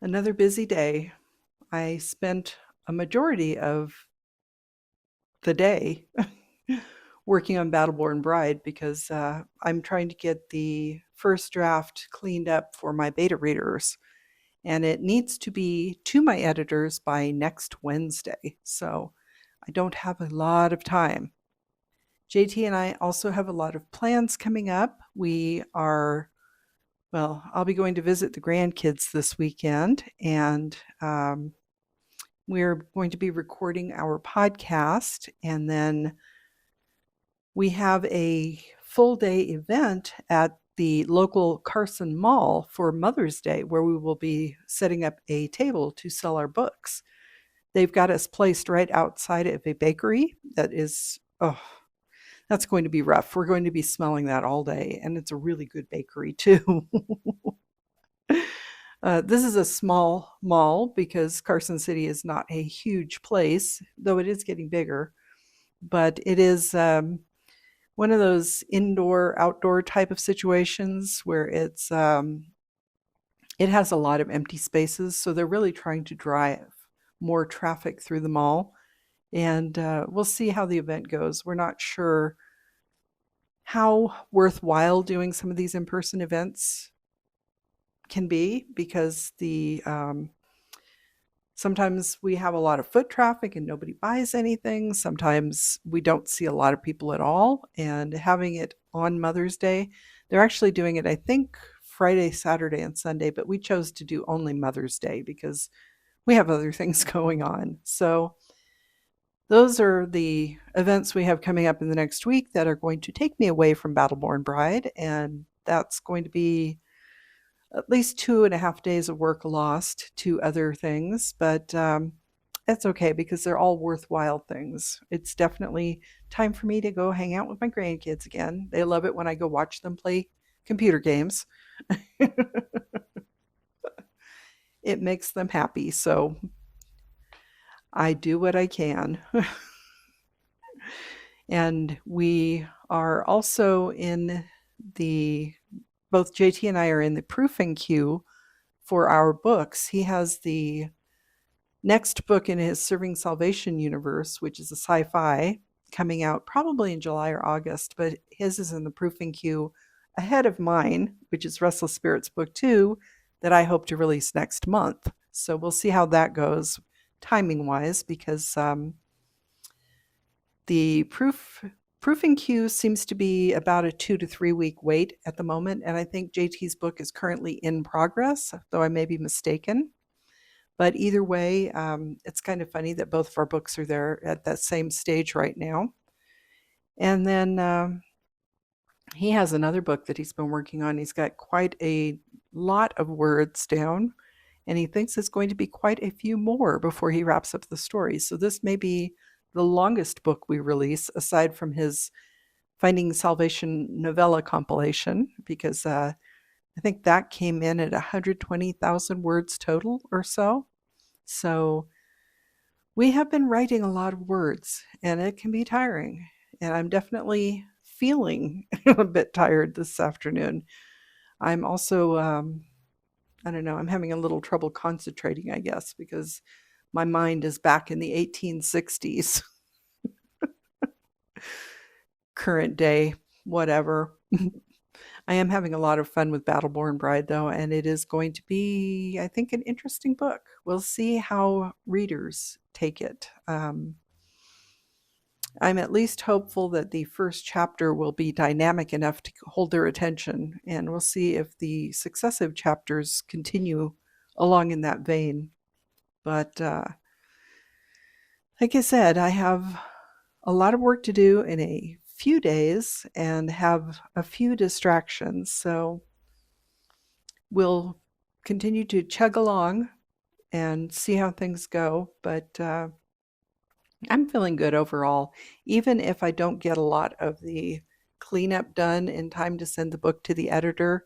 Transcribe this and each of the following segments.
Another busy day. I spent a majority of the day working on Battleborn Bride because I'm trying to get the first draft cleaned up for my beta readers. And it needs to be to my editors by next Wednesday. So I don't have a lot of time. JT and I also have a lot of plans coming up. I'll be going to visit the grandkids this weekend, and we're going to be recording our podcast, and then we have a full day event at the local Carson Mall for Mother's Day where we will be setting up a table to sell our books. They've got us placed right outside of a bakery that's going to be rough. We're going to be smelling that all day, and it's a really good bakery too. This is a small mall because Carson City is not a huge place, though it is getting bigger. But it is one of those indoor outdoor type of situations where it has a lot of empty spaces. So they're really trying to drive more traffic through the mall. And we'll see how the event goes. We're not sure how worthwhile doing some of these in-person events can be because sometimes we have a lot of foot traffic and nobody buys anything. Sometimes we don't see a lot of people at all. And having it on Mother's Day, they're actually doing it, I think, Friday, Saturday, and Sunday, but we chose to do only Mother's Day because we have other things going on. So those are the events we have coming up in the next week that are going to take me away from Battleborn Bride. And that's going to be at least 2.5 days of work lost to other things, but that's okay because they're all worthwhile things. It's definitely time for me to go hang out with my grandkids again. They love it when I go watch them play computer games. It makes them happy, so I do what I can. And we are also in the both JT and I are in the proofing queue for our books. He has the next book in his Serving Salvation universe, which is a sci-fi, coming out probably in July or August, but his is in the proofing queue ahead of mine, which is Restless Spirits Book 2, that I hope to release next month. So we'll see how that goes timing-wise, because the proofing queue seems to be about a 2 to 3 week wait at the moment, and I think JT's book is currently in progress, though I may be mistaken. But either way, it's kind of funny that both of our books are there at that same stage right now. And then he has another book that he's been working on. He's got quite a lot of words down, and he thinks it's going to be quite a few more before he wraps up the story. So this may be the longest book we release, aside from his Finding Salvation novella compilation, because I think that came in at 120,000 words total or so. So we have been writing a lot of words, and it can be tiring. And I'm definitely feeling a bit tired this afternoon. I'm also, I don't know, I'm having a little trouble concentrating, I guess, because my mind is back in the 1860s. Current day, whatever. I am having a lot of fun with Battleborn Bride, though, and it is going to be, I think, an interesting book. We'll see how readers take it. I'm at least hopeful that the first chapter will be dynamic enough to hold their attention, and we'll see if the successive chapters continue along in that vein. But like I said, I have a lot of work to do in a few days and have a few distractions, so we'll continue to chug along and see how things go. But I'm feeling good overall, even if I don't get a lot of the cleanup done in time to send the book to the editor.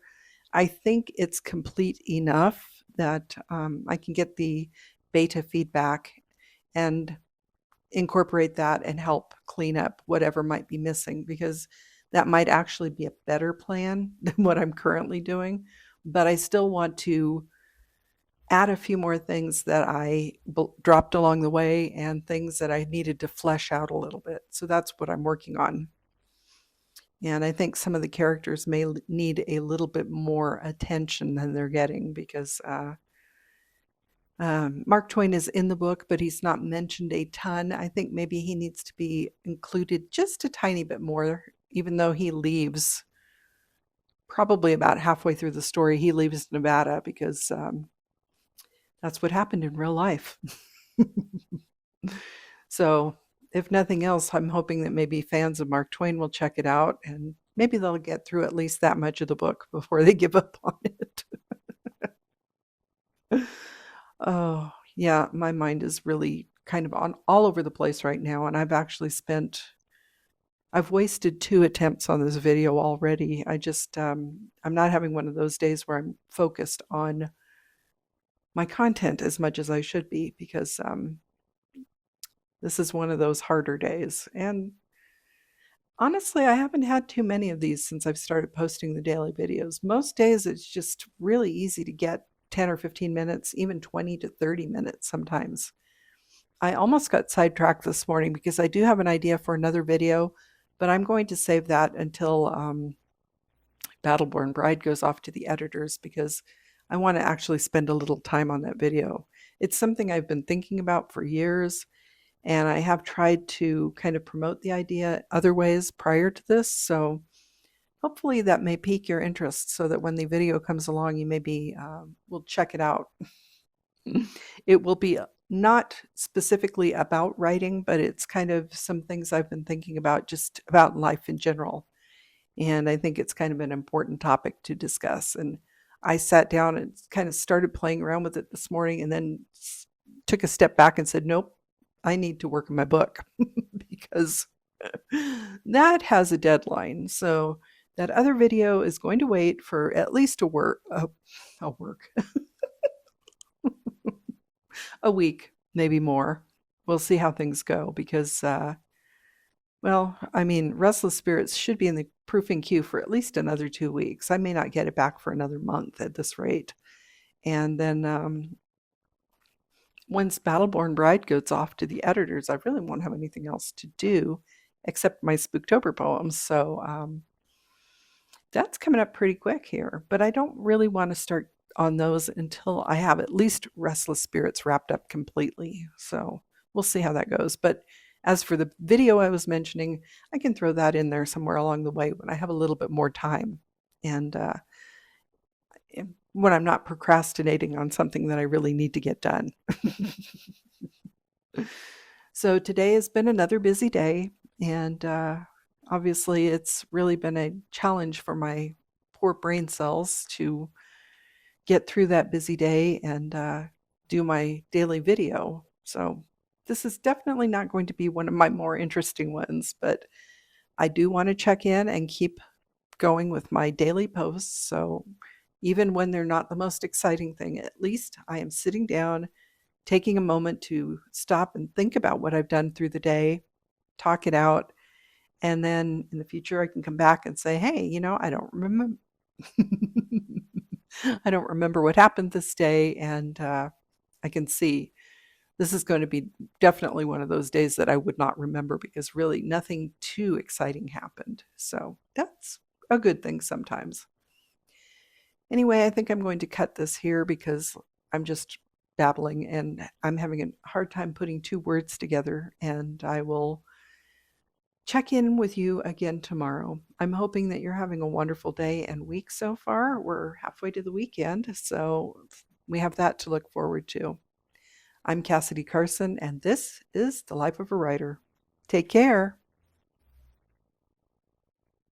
I think it's complete enough that I can get the beta feedback and incorporate that and help clean up whatever might be missing, because that might actually be a better plan than what I'm currently doing. But I still want to add a few more things that I dropped along the way and things that I needed to flesh out a little bit. So that's what I'm working on. And I think some of the characters may need a little bit more attention than they're getting because Mark Twain is in the book, but he's not mentioned a ton. I think maybe he needs to be included just a tiny bit more, even though he leaves probably about halfway through the story. He leaves Nevada because that's what happened in real life. So, if nothing else, I'm hoping that maybe fans of Mark Twain will check it out and maybe they'll get through at least that much of the book before they give up on it. Oh, yeah, my mind is really kind of on all over the place right now, and I've wasted 2 attempts on this video already. I'm not having one of those days where I'm focused on my content as much as I should be because this is one of those harder days. And honestly, I haven't had too many of these since I've started posting the daily videos. Most days it's just really easy to get 10 or 15 minutes, even 20 to 30 minutes sometimes. I almost got sidetracked this morning because I do have an idea for another video, but I'm going to save that until Battleborn Bride goes off to the editors because I want to actually spend a little time on that video. It's something I've been thinking about for years, and I have tried to kind of promote the idea other ways prior to this, so hopefully that may pique your interest so that when the video comes along, you maybe will check it out. It will be not specifically about writing, but it's kind of some things I've been thinking about just about life in general. And I think it's kind of an important topic to discuss. And I sat down and kind of started playing around with it this morning and then took a step back and said, nope, I need to work on my book because that has a deadline. So that other video is going to wait for at least a week, maybe more. We'll see how things go because, well, I mean, Restless Spirits should be in the proofing queue for at least another 2 weeks. I may not get it back for another month at this rate. And then once Battleborn Bride goes off to the editors, I really won't have anything else to do except my Spooktober poems. So that's coming up pretty quick here. But I don't really want to start on those until I have at least Restless Spirits wrapped up completely. So we'll see how that goes. But as for the video I was mentioning, I can throw that in there somewhere along the way when I have a little bit more time and when I'm not procrastinating on something that I really need to get done. So today has been another busy day, and obviously it's really been a challenge for my poor brain cells to get through that busy day and do my daily video. So this is definitely not going to be one of my more interesting ones, but I do want to check in and keep going with my daily posts. So even when they're not the most exciting thing, at least I am sitting down, taking a moment to stop and think about what I've done through the day, talk it out, and then in the future I can come back and say, hey, I don't remember. I don't remember what happened this day, and I can see this is going to be definitely one of those days that I would not remember because really nothing too exciting happened. So that's a good thing sometimes. Anyway, I think I'm going to cut this here because I'm just babbling and I'm having a hard time putting 2 words together, and I will check in with you again tomorrow. I'm hoping that you're having a wonderful day and week so far. We're halfway to the weekend, so we have that to look forward to. I'm Cassidy Carson, and this is The Life of a Writer. Take care.